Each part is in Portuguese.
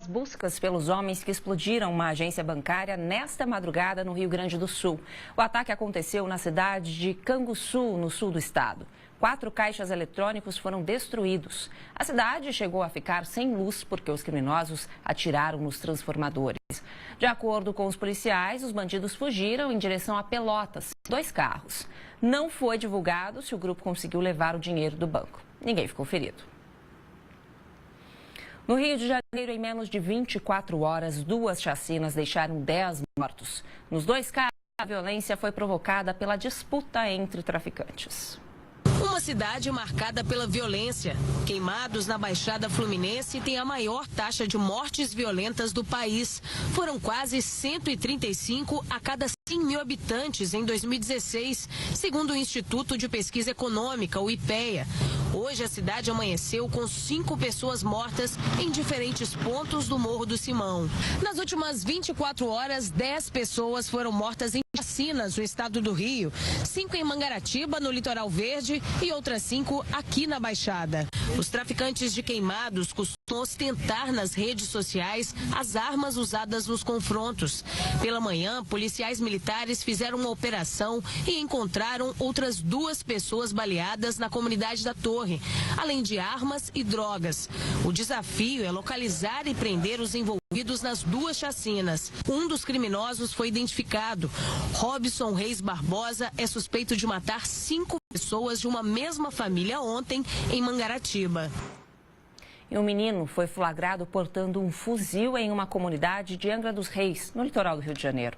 Buscas pelos homens que explodiram uma agência bancária nesta madrugada no Rio Grande do Sul. O ataque aconteceu na cidade de Canguçu, no sul do estado. 4 caixas eletrônicos foram destruídos. A cidade chegou a ficar sem luz porque os criminosos atiraram nos transformadores. De acordo com os policiais, os bandidos fugiram em direção a Pelotas, 2 carros. Não foi divulgado se o grupo conseguiu levar o dinheiro do banco. Ninguém ficou ferido. No Rio de Janeiro, em menos de 24 horas, 2 chacinas deixaram 10 mortos. Nos 2 casos, a violência foi provocada pela disputa entre traficantes. Uma cidade marcada pela violência. Queimados, na Baixada Fluminense, tem a maior taxa de mortes violentas do país. Foram quase 135 a cada 100 mil habitantes em 2016, segundo o Instituto de Pesquisa Econômica, o IPEA. Hoje, a cidade amanheceu com 5 pessoas mortas em diferentes pontos do Morro do Simão. Nas últimas 24 horas, 10 pessoas foram mortas em chacinas no estado do Rio. 5 em Mangaratiba, no Litoral Verde, e outras 5 aqui na Baixada. Os traficantes de queimados costumam ostentar nas redes sociais as armas usadas nos confrontos. Pela manhã, policiais militares fizeram uma operação e encontraram outras 2 pessoas baleadas na comunidade da Torre, além de armas e drogas. O desafio é localizar e prender os envolvidos nas 2 chacinas. Um dos criminosos foi identificado. Robson Reis Barbosa é suspeito de matar 5 pessoas de uma mesma família ontem em Mangaratiba. E um menino foi flagrado portando um fuzil em uma comunidade de Angra dos Reis, no litoral do Rio de Janeiro.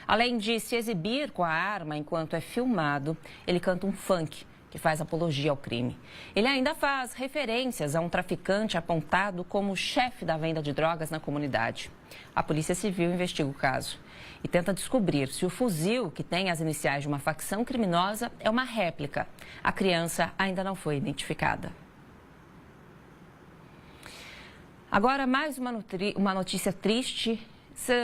Além de se exibir com a arma enquanto é filmado, ele canta um funk que faz apologia ao crime. Ele ainda faz referências a um traficante apontado como chefe da venda de drogas na comunidade. A Polícia Civil investiga o caso e tenta descobrir se o fuzil, que tem as iniciais de uma facção criminosa, é uma réplica. A criança ainda não foi identificada. Agora, mais uma notícia triste.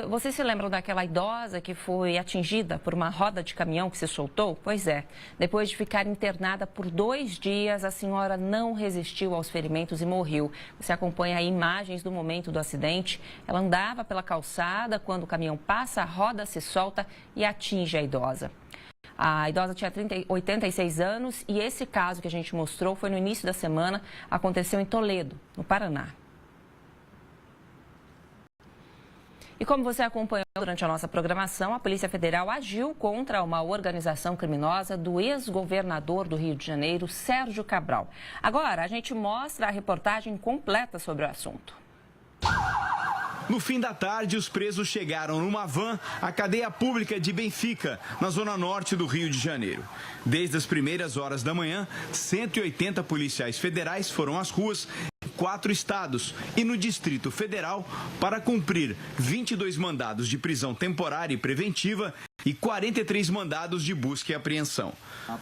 Vocês se lembram daquela idosa que foi atingida por uma roda de caminhão que se soltou? Pois é, depois de ficar internada por 2 dias, a senhora não resistiu aos ferimentos e morreu. Você acompanha aí imagens do momento do acidente. Ela andava pela calçada, quando o caminhão passa, a roda se solta e atinge a idosa. A idosa tinha 86 anos e esse caso que a gente mostrou foi no início da semana, aconteceu em Toledo, no Paraná. E como você acompanhou durante a nossa programação, a Polícia Federal agiu contra uma organização criminosa do ex-governador do Rio de Janeiro, Sérgio Cabral. Agora, a gente mostra a reportagem completa sobre o assunto. No fim da tarde, os presos chegaram numa van à cadeia pública de Benfica, na zona norte do Rio de Janeiro. Desde as primeiras horas da manhã, 180 policiais federais foram às ruas em 4 estados e no Distrito Federal para cumprir 22 mandados de prisão temporária e preventiva e 43 mandados de busca e apreensão.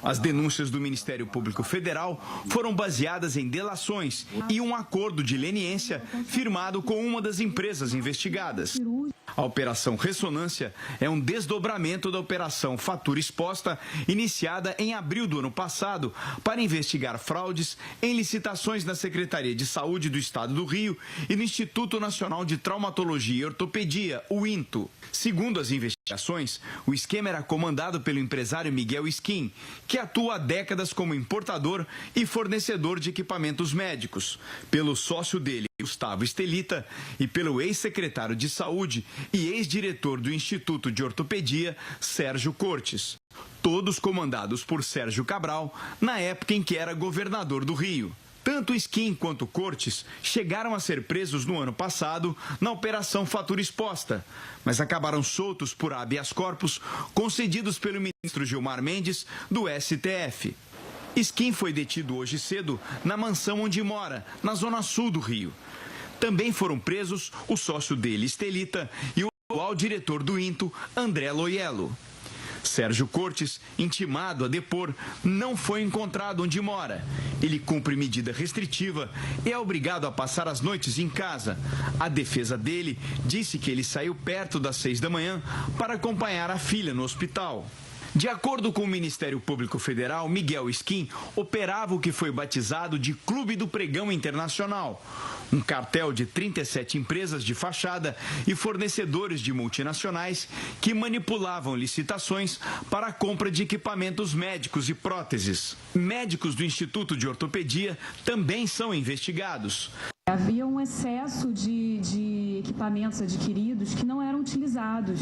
As denúncias do Ministério Público Federal foram baseadas em delações e um acordo de leniência firmado com uma das empresas investigadas. A Operação Ressonância é um desdobramento da Operação Fatura Exposta, iniciada em abril do ano passado, para investigar fraudes em licitações na Secretaria de Saúde do Estado do Rio e no Instituto Nacional de Traumatologia e Ortopedia, o INTO. Segundo as investigações, o esquema era comandado pelo empresário Miguel Skin, que atua há décadas como importador e fornecedor de equipamentos médicos, pelo sócio dele, Gustavo Estelita, e pelo ex-secretário de Saúde e ex-diretor do Instituto de Ortopedia, Sérgio Cortes. Todos comandados por Sérgio Cabral, na época em que era governador do Rio. Tanto Skin quanto Cortes chegaram a ser presos no ano passado na Operação Fatura Exposta, mas acabaram soltos por habeas corpus concedidos pelo ministro Gilmar Mendes, do STF. Skin foi detido hoje cedo na mansão onde mora, na zona sul do Rio. Também foram presos o sócio dele, Estelita, e o atual diretor do INTO, André Loiello. Sérgio Cortes, intimado a depor, não foi encontrado onde mora. Ele cumpre medida restritiva e é obrigado a passar as noites em casa. A defesa dele disse que ele saiu perto das 6 da manhã para acompanhar a filha no hospital. De acordo com o Ministério Público Federal, Miguel Skin operava o que foi batizado de Clube do Pregão Internacional, Um cartel de 37 empresas de fachada e fornecedores de multinacionais que manipulavam licitações para a compra de equipamentos médicos e próteses. Médicos do Instituto de Ortopedia também são investigados. Havia um excesso de equipamentos adquiridos que não eram utilizados.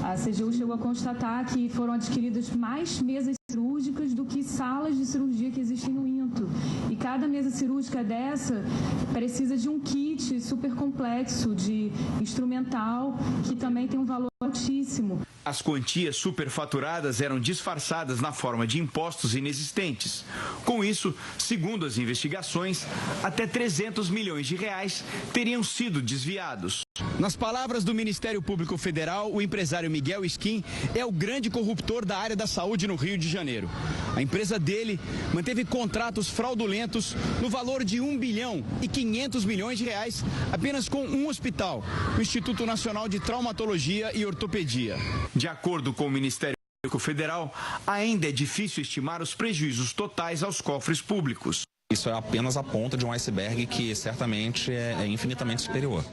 A CGU chegou a constatar que foram adquiridas mais mesas cirúrgicas do que salas de cirurgia que existem no INTO. E cada mesa cirúrgica dessa precisa de um kit super complexo de instrumental que também tem um valor altíssimo. As quantias superfaturadas eram disfarçadas na forma de impostos inexistentes. Com isso, segundo as investigações, até 300 milhões de reais teriam sido desviados. Nas palavras do Ministério Público Federal, o empresário Miguel Skin é o grande corruptor da área da saúde no Rio de Janeiro. A empresa dele manteve contratos fraudulentos no valor de 1 bilhão e 500 milhões de reais apenas com um hospital, o Instituto Nacional de Traumatologia e Ortopedia. De acordo com o Ministério Público Federal, ainda é difícil estimar os prejuízos totais aos cofres públicos. Isso é apenas a ponta de um iceberg que certamente é infinitamente superior.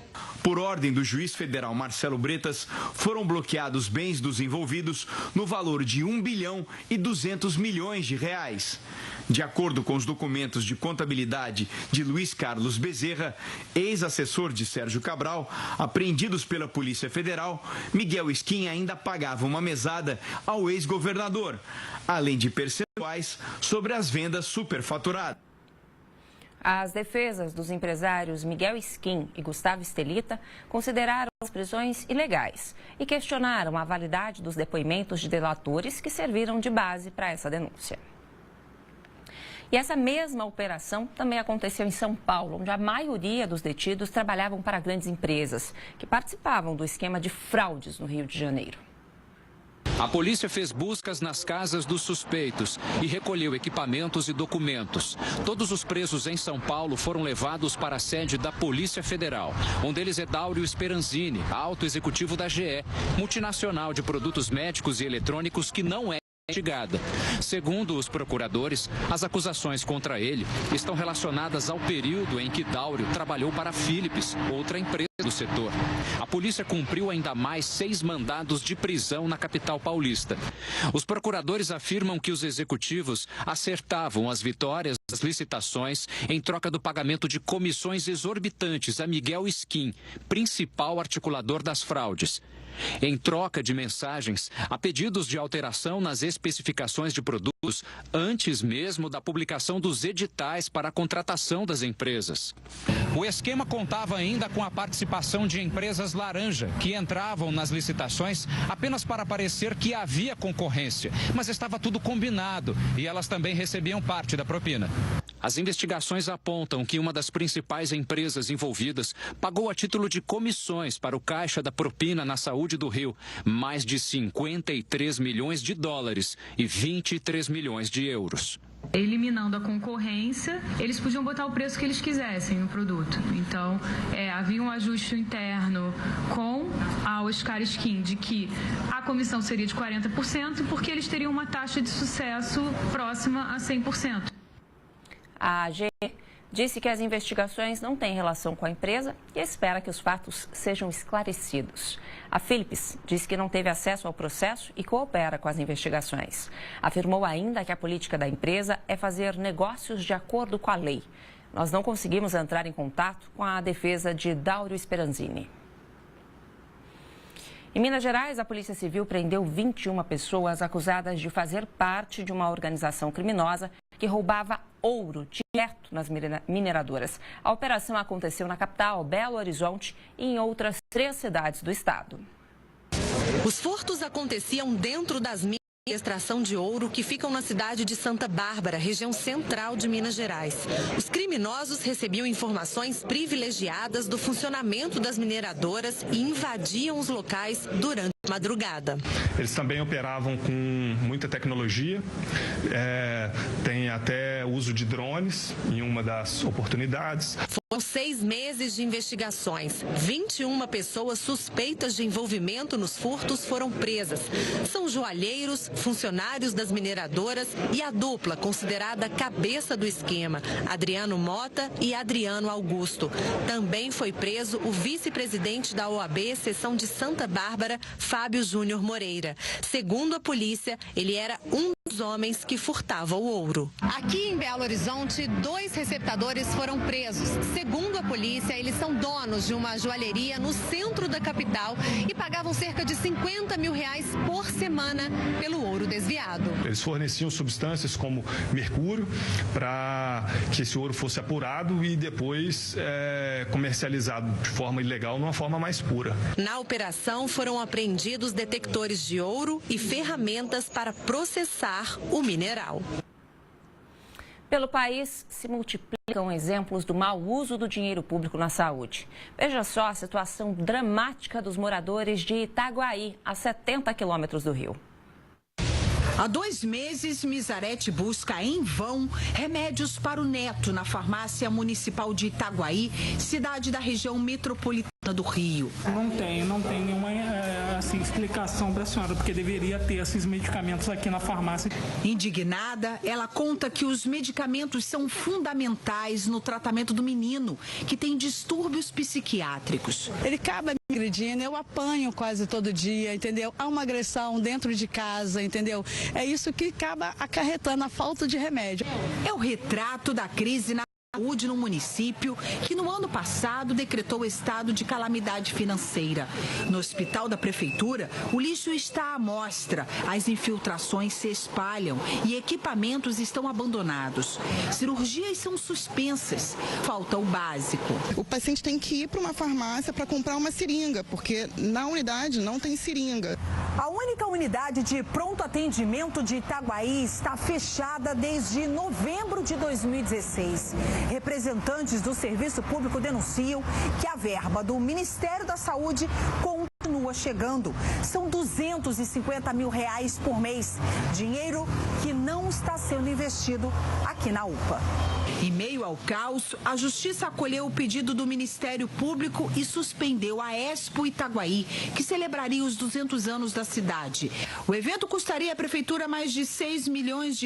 Por ordem do juiz federal Marcelo Bretas, foram bloqueados bens dos envolvidos no valor de 1 bilhão e 200 milhões de reais. De acordo com os documentos de contabilidade de Luiz Carlos Bezerra, ex-assessor de Sérgio Cabral, apreendidos pela Polícia Federal, Miguel Skin ainda pagava uma mesada ao ex-governador, além de percentuais sobre as vendas superfaturadas. As defesas dos empresários Miguel Skin e Gustavo Estelita consideraram as prisões ilegais e questionaram a validade dos depoimentos de delatores que serviram de base para essa denúncia. E essa mesma operação também aconteceu em São Paulo, onde a maioria dos detidos trabalhavam para grandes empresas que participavam do esquema de fraudes no Rio de Janeiro. A polícia fez buscas nas casas dos suspeitos e recolheu equipamentos e documentos. Todos os presos em São Paulo foram levados para a sede da Polícia Federal. Um deles é Dáurio Speranzini, alto executivo da GE, multinacional de produtos médicos e eletrônicos que não é investigada. Segundo os procuradores, as acusações contra ele estão relacionadas ao período em que Dáurio trabalhou para a Philips, outra empresa do setor. A polícia cumpriu ainda mais 6 mandados de prisão na capital paulista. Os procuradores afirmam que os executivos acertavam as vitórias das licitações em troca do pagamento de comissões exorbitantes a Miguel Skin, principal articulador das fraudes. Em troca de mensagens, há pedidos de alteração nas especificações de produtos antes mesmo da publicação dos editais para a contratação das empresas. O esquema contava ainda com a participação de empresas laranja, que entravam nas licitações apenas para parecer que havia concorrência, mas estava tudo combinado e elas também recebiam parte da propina. As investigações apontam que uma das principais empresas envolvidas pagou a título de comissões para o caixa da propina na saúde do Rio mais de 53 milhões de dólares e 23 milhões de euros. Eliminando a concorrência, eles podiam botar o preço que eles quisessem no produto. Então, havia um ajuste interno com a Oscar Skin de que a comissão seria de 40%, porque eles teriam uma taxa de sucesso próxima a 100%. A AG disse que as investigações não têm relação com a empresa e espera que os fatos sejam esclarecidos. A Philips disse que não teve acesso ao processo e coopera com as investigações. Afirmou ainda que a política da empresa é fazer negócios de acordo com a lei. Nós não conseguimos entrar em contato com a defesa de Dáurio Speranzini. Em Minas Gerais, a Polícia Civil prendeu 21 pessoas acusadas de fazer parte de uma organização criminosa que roubava ouro direto nas mineradoras. A operação aconteceu na capital, Belo Horizonte, e em outras 3 cidades do estado. Os furtos aconteciam dentro das minas de extração de ouro que ficam na cidade de Santa Bárbara, região central de Minas Gerais. Os criminosos recebiam informações privilegiadas do funcionamento das mineradoras e invadiam os locais durante madrugada. Eles também operavam com muita tecnologia, tem até uso de drones em uma das oportunidades. Foram 6 meses de investigações. 21 pessoas suspeitas de envolvimento nos furtos foram presas. São joalheiros, funcionários das mineradoras e a dupla considerada cabeça do esquema, Adriano Mota e Adriano Augusto. Também foi preso o vice-presidente da OAB, seção de Santa Bárbara, Fábio Júnior Moreira. Segundo a polícia, ele era um dos homens que furtava o ouro. Aqui em Belo Horizonte, 2 receptadores foram presos. Segundo a polícia, eles são donos de uma joalheria no centro da capital e pagavam cerca de R$50 mil por semana pelo ouro desviado. Eles forneciam substâncias como mercúrio para que esse ouro fosse apurado e depois comercializado de forma ilegal, numa forma mais pura. Na operação foram apreendidos detectores de ouro e ferramentas para processar o mineral. Pelo país, se multiplicam exemplos do mau uso do dinheiro público na saúde. Veja só a situação dramática dos moradores de Itaguaí, a 70 quilômetros do Rio. Há 2 meses, Mizarete busca em vão remédios para o neto na farmácia municipal de Itaguaí, cidade da região metropolitana do Rio. Não tem nenhuma explicação para a senhora, porque deveria ter esses medicamentos aqui na farmácia. Indignada, ela conta que os medicamentos são fundamentais no tratamento do menino, que tem distúrbios psiquiátricos. Ele acaba me agredindo, eu apanho quase todo dia, entendeu? Há uma agressão dentro de casa, entendeu? É isso que acaba acarretando a falta de remédio. É o retrato da crise na saúde no município, que no ano passado decretou estado de calamidade financeira. No hospital da prefeitura, o lixo está à mostra, as infiltrações se espalham e equipamentos estão abandonados. Cirurgias são suspensas, falta o básico. O paciente tem que ir para uma farmácia para comprar uma seringa, porque na unidade não tem seringa. A única unidade de pronto atendimento de Itaguaí está fechada desde novembro de 2016. Representantes do serviço público denunciam que a verba do Ministério da Saúde continua chegando. São R$250 mil por mês. Dinheiro que não está sendo investido aqui na UPA. Em meio ao caos, a Justiça acolheu o pedido do Ministério Público e suspendeu a Expo Itaguaí, que celebraria os 200 anos da cidade. O evento custaria à Prefeitura mais de R$6 milhões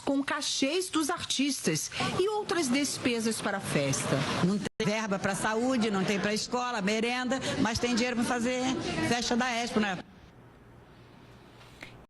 com cachês dos artistas e outras despesas para a festa. Não tem verba para saúde, não tem para escola, merenda, mas tem dinheiro para fazer festa da Expo, né?